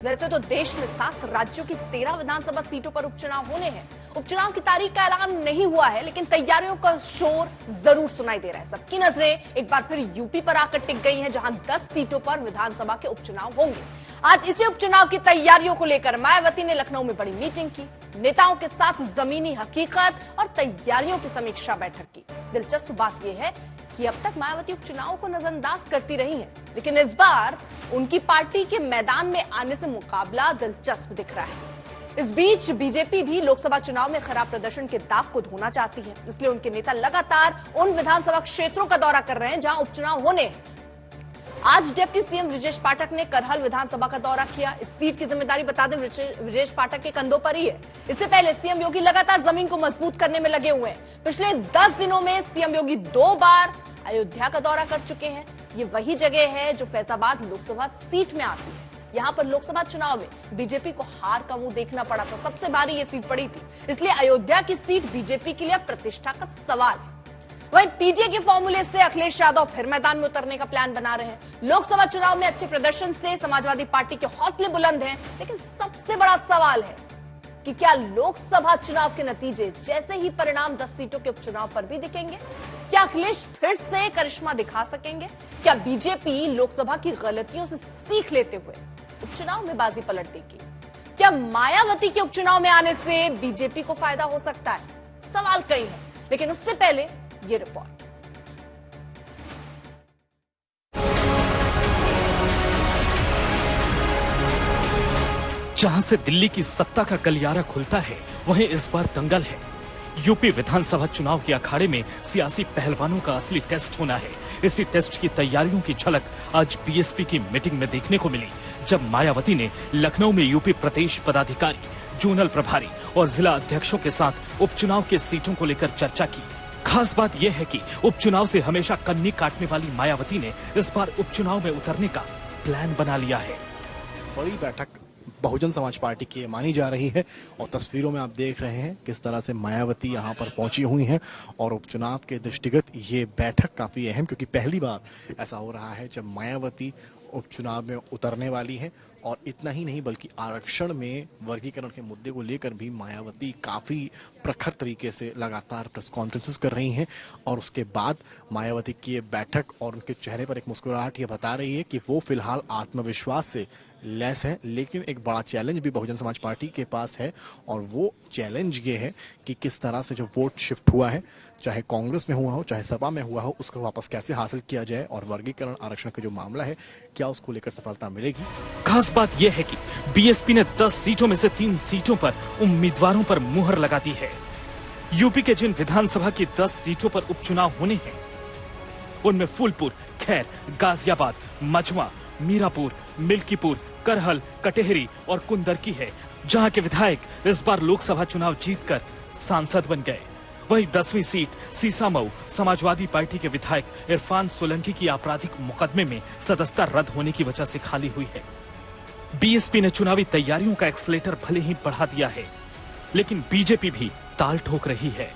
वैसे तो देश में 7 राज्यों की 13 विधानसभा सीटों पर उपचुनाव होने हैं। उपचुनाव की तारीख का ऐलान नहीं हुआ है, लेकिन तैयारियों का शोर जरूर सुनाई दे रहा है। सबकी नजरें एक बार फिर यूपी पर आकर टिक गई हैं, जहां 10 सीटों पर विधानसभा के उपचुनाव होंगे। आज इसी उपचुनाव की तैयारियों को लेकर मायावती ने लखनऊ में बड़ी मीटिंग की, नेताओं के साथ जमीनी हकीकत और तैयारियों की समीक्षा बैठक की। दिलचस्प बात यह है कि अब तक मायावती उपचुनाव को नजरअंदाज करती रही हैं, लेकिन इस बार उनकी पार्टी के मैदान में आने से मुकाबला दिलचस्प दिख रहा है। इस बीच बीजेपी भी लोकसभा चुनाव में खराब प्रदर्शन के दाग को धोना चाहती है, इसलिए उनके नेता लगातार उन विधानसभा क्षेत्रों का दौरा कर रहे हैं जहां उपचुनाव होने हैं। आज डिप्टी सीएम ब्रजेश पाठक ने करहल विधानसभा का दौरा किया। इस सीट की जिम्मेदारी बता दें ब्रजेश पाठक के कंधों पर ही है। इससे पहले सीएम योगी लगातार जमीन को मजबूत करने में लगे हुए हैं। पिछले 10 दिनों में सीएम योगी 2 बार अयोध्या का दौरा कर चुके हैं। ये वही जगह है जो फैजाबाद लोकसभा सीट में आती है। यहाँ पर लोकसभा चुनाव में बीजेपी को हार का मुंह देखना पड़ा था, सबसे भारी ये सीट पड़ी थी, इसलिए अयोध्या की सीट बीजेपी के लिए प्रतिष्ठा का सवाल है। वहीं पीडीए के फॉर्मूले से अखिलेश यादव फिर मैदान में उतरने का प्लान बना रहे हैं। लोकसभा चुनाव में अच्छे प्रदर्शन से समाजवादी पार्टी के हौसले बुलंद हैं, लेकिन सबसे बड़ा सवाल है कि क्या लोकसभा चुनाव के नतीजे जैसे ही परिणाम 10 सीटों के उपचुनाव पर भी दिखेंगे? क्या अखिलेश फिर से करिश्मा दिखा सकेंगे? क्या बीजेपी लोकसभा की गलतियों से सीख लेते हुए उपचुनाव में बाजी पलट देगी? क्या मायावती के उपचुनाव में आने से बीजेपी को फायदा हो सकता है? सवाल कई हैं, लेकिन उससे पहले ये रिपोर्ट। जहां से दिल्ली की सत्ता का गलियारा खुलता है, वहीं इस बार दंगल है। यूपी विधानसभा चुनाव के अखाड़े में सियासी पहलवानों का असली टेस्ट होना है। इसी टेस्ट की तैयारियों की झलक आज बीएसपी की मीटिंग में देखने को मिली, जब मायावती ने लखनऊ में यूपी प्रदेश पदाधिकारी, जोनल प्रभारी और जिला अध्यक्षों के साथ उपचुनाव के सीटों को लेकर चर्चा की। खास बात यह है कि उपचुनाव से हमेशा कन्नी काटने वाली मायावती ने इस बार उपचुनाव में उतरने का प्लान बना लिया है। बड़ी बैठक बहुजन समाज पार्टी की मानी जा रही है और तस्वीरों में आप देख रहे हैं किस तरह से मायावती यहां पर पहुंची हुई हैं और उपचुनाव के दृष्टिगत ये बैठक काफी अहम, क्योंकि पहली बार ऐसा हो रहा है जब मायावती उपचुनाव में उतरने वाली है। और इतना ही नहीं बल्कि आरक्षण में वर्गीकरण के मुद्दे को लेकर भी मायावती काफी प्रखर तरीके से लगातार प्रेस कॉन्फ्रेंसेस कर रही हैं और उसके बाद मायावती की ये बैठक और उनके चेहरे पर एक मुस्कुराहट ये बता रही है कि वो फिलहाल आत्मविश्वास से लैस है। लेकिन एक बड़ा चैलेंज भी बहुजन समाज पार्टी के पास है और वो चैलेंज ये है कि किस तरह से जो वोट शिफ्ट हुआ है, चाहे कांग्रेस में हुआ हो चाहे सपा में हुआ हो, उसको वापस कैसे हासिल किया जाए और वर्गीकरण आरक्षण का जो मामला है क्या उसको लेकर सफलता मिलेगी। खास बात यह है कि बीएसपी ने 10 सीटों में से 3 सीटों पर उम्मीदवारों पर मुहर लगा दी है। यूपी के जिन विधानसभा की 10 सीटों पर उपचुनाव होने हैं, उनमें फूलपुर, खैर, गाजियाबाद, मझवा, मीरापुर, मिल्कीपुर, करहल, कटेहरी और कुंदरकी है, जहां के विधायक इस बार लोकसभा चुनाव जीतकर सांसद बन गए। वहीं 10वीं सीट सीसामऊ समाजवादी पार्टी के विधायक इरफान सोलंकी की आपराधिक मुकदमे में सदस्यता रद्द होने की वजह से खाली हुई है। बीएसपी ने चुनावी तैयारियों का एक्सलेटर भले ही बढ़ा दिया है, लेकिन बीजेपी भी ताल ठोक रही है।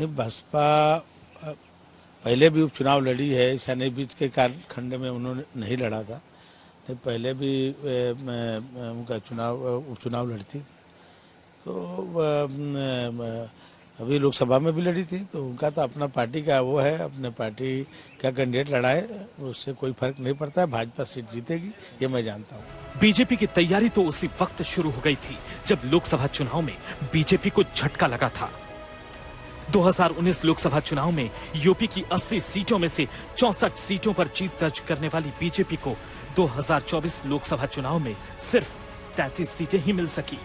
बसपा पहले भी उपचुनाव लड़ी है, ऐसा नहीं बीच के कालखंड में उन्होंने नहीं लड़ा था। पहले भी उनका उपचुनाव लड़ती थी, तो अभी लोकसभा में भी लड़ी थी, तो उनका तो अपना पार्टी का वो है, अपने पार्टी का कैंडिडेट लड़ाए, उससे कोई फर्क नहीं पड़ता है। भाजपा सीट जीतेगी, ये मैं जानता हूँ। बीजेपी की तैयारी तो उसी वक्त शुरू हो गई थी जब लोकसभा चुनाव में बीजेपी को झटका लगा था। 2019 लोकसभा चुनाव में यूपी की 80 सीटों में से 64 सीटों पर जीत दर्ज करने वाली बीजेपी को 2024 लोकसभा चुनाव में सिर्फ 33 सीटें ही मिल सकी।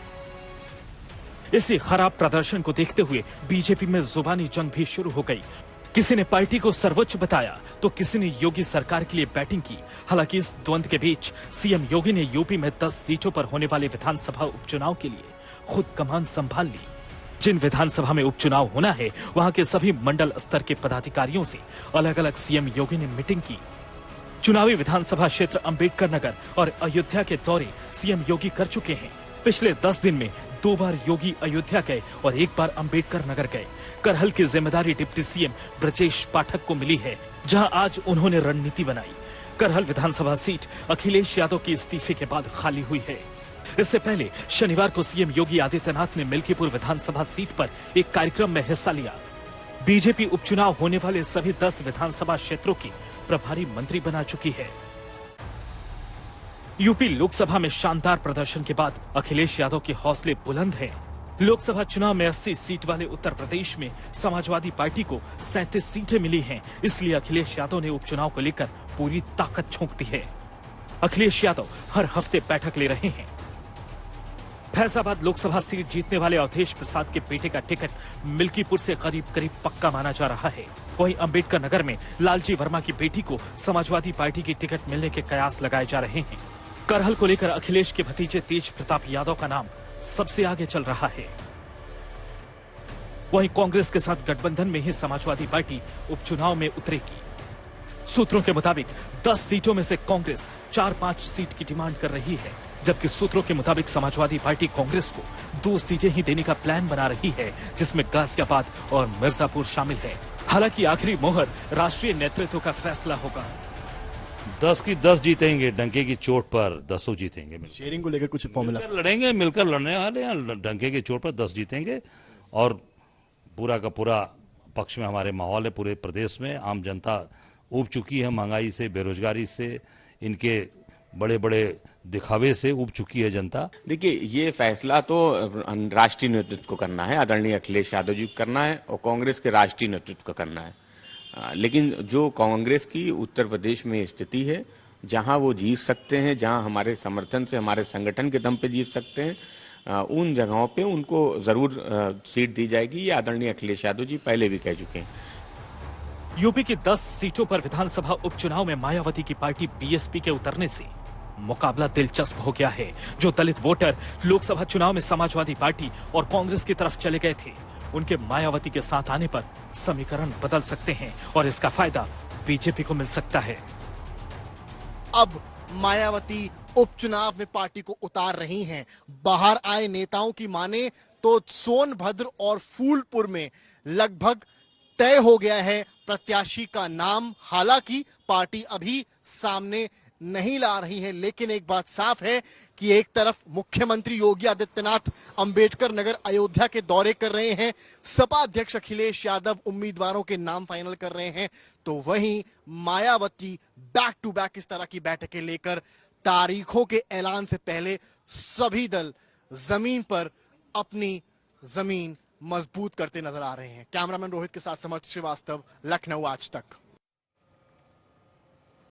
इसी खराब प्रदर्शन को देखते हुए बीजेपी में जुबानी जंग भी शुरू हो गई। किसी ने पार्टी को सर्वोच्च बताया तो किसी ने योगी सरकार के लिए बैटिंग की। हालांकि इस द्वंद के बीच सीएम योगी ने यूपी में 10 सीटों पर होने वाले विधानसभा उपचुनाव के लिए खुद कमान संभाल ली। जिन विधानसभा में उपचुनाव होना है, वहां के सभी मंडल स्तर के पदाधिकारियों से अलग अलग सीएम योगी ने मीटिंग की। चुनावी विधानसभा क्षेत्र अंबेडकर नगर और अयोध्या के दौरे सीएम योगी कर चुके हैं। पिछले 10 दिन में 2 बार योगी अयोध्या गए और 1 बार अंबेडकर नगर गए। करहल की जिम्मेदारी डिप्टी सीएम ब्रजेश पाठक को मिली है, जहां आज उन्होंने रणनीति बनाई। करहल विधानसभा सीट अखिलेश यादव के इस्तीफे के बाद खाली हुई है। इससे पहले शनिवार को सीएम योगी आदित्यनाथ ने मिल्कीपुर विधानसभा सीट पर एक कार्यक्रम में हिस्सा लिया। बीजेपी उपचुनाव होने वाले सभी 10 विधानसभा क्षेत्रों की प्रभारी मंत्री बना चुकी है। यूपी लोकसभा में शानदार प्रदर्शन के बाद अखिलेश यादव के हौसले बुलंद हैं। लोकसभा चुनाव में 80 सीट वाले उत्तर प्रदेश में समाजवादी पार्टी को 37 सीटें मिली हैं, इसलिए अखिलेश यादव ने उपचुनाव को लेकर पूरी ताकत झोंक दी है। अखिलेश यादव हर हफ्ते बैठक ले रहे हैं। फैजाबाद लोकसभा सीट जीतने वाले अवधेश प्रसाद के बेटे का टिकट मिल्कीपुर से करीब करीब पक्का माना जा रहा है। वहीं अंबेडकर नगर में लालजी वर्मा की बेटी को समाजवादी पार्टी की टिकट मिलने के कयास लगाए जा रहे हैं। करहल को लेकर अखिलेश के भतीजे तेज प्रताप यादव का नाम सबसे आगे चल रहा है। वहीं कांग्रेस के साथ गठबंधन में ही समाजवादी पार्टी उपचुनाव में उतरेगी। सूत्रों के मुताबिक 10 सीटों में से कांग्रेस 4-5 सीट की डिमांड कर रही है, जबकि सूत्रों के मुताबिक समाजवादी पार्टी कांग्रेस को 2 सीटें ही देने का प्लान बना रही है, जिसमें गाजियाबाद और मिर्जापुर शामिल है। हालांकि आखिरी मोहर राष्ट्रीय नेतृत्व का फैसला होगा। 10 की 10 जीतेंगे, डंके की चोट पर 10 जीतेंगे। शेयरिंग को लेकर कुछ फॉर्मूला लड़ेंगे, मिलकर लड़ने वाले हैं। डंके की चोट पर 10 जीतेंगे और पूरा का पूरा पक्ष में हमारे माहौल है। पूरे प्रदेश में आम जनता ऊब चुकी है, महंगाई से, बेरोजगारी से, इनके बड़े बड़े दिखावे से ऊब चुकी है जनता। देखिए, ये फैसला तो राष्ट्रीय नेतृत्व को करना है, आदरणीय अखिलेश यादव जी को करना है और कांग्रेस के राष्ट्रीय नेतृत्व को करना है। लेकिन जो कांग्रेस की उत्तर प्रदेश में स्थिति है, जहां वो जीत सकते हैं, जहां हमारे समर्थन से, हमारे संगठन के दम पे जीत सकते हैं, उन जगहों पे उनको जरूर सीट दी जाएगी। ये आदरणीय अखिलेश यादव जी पहले भी कह चुके हैं। यूपी की 10 सीटों पर विधानसभा उपचुनाव में मायावती की पार्टी बीएसपी के उतरने से मुकाबला दिलचस्प हो गया है। जो दलित वोटर लोकसभा चुनाव में समाजवादी पार्टी और कांग्रेस की तरफ चले गए थे, उनके मायावती के साथ आने पर समीकरण बदल सकते हैं और इसका फायदा बीजेपी को मिल सकता है। अब मायावती उपचुनाव में पार्टी को उतार रही हैं। बाहर आए नेताओं की माने तो सोनभद्र और फूलपुर में लगभग तय हो गया है प्रत्याशी का नाम। हालांकि पार्टी अभी सामने नहीं ला रही है, लेकिन एक बात साफ है कि एक तरफ मुख्यमंत्री योगी आदित्यनाथ अंबेडकर नगर अयोध्या के दौरे कर रहे हैं, सपा अध्यक्ष अखिलेश यादव उम्मीदवारों के नाम फाइनल कर रहे हैं, तो वहीं मायावती बैक टू बैक इस तरह की बैठकें लेकर तारीखों के ऐलान से पहले सभी दल जमीन पर अपनी जमीन मजबूत करते नजर आ रहे हैं। कैमरामैन रोहित के साथ समर्थ श्रीवास्तव, लखनऊ आज तक।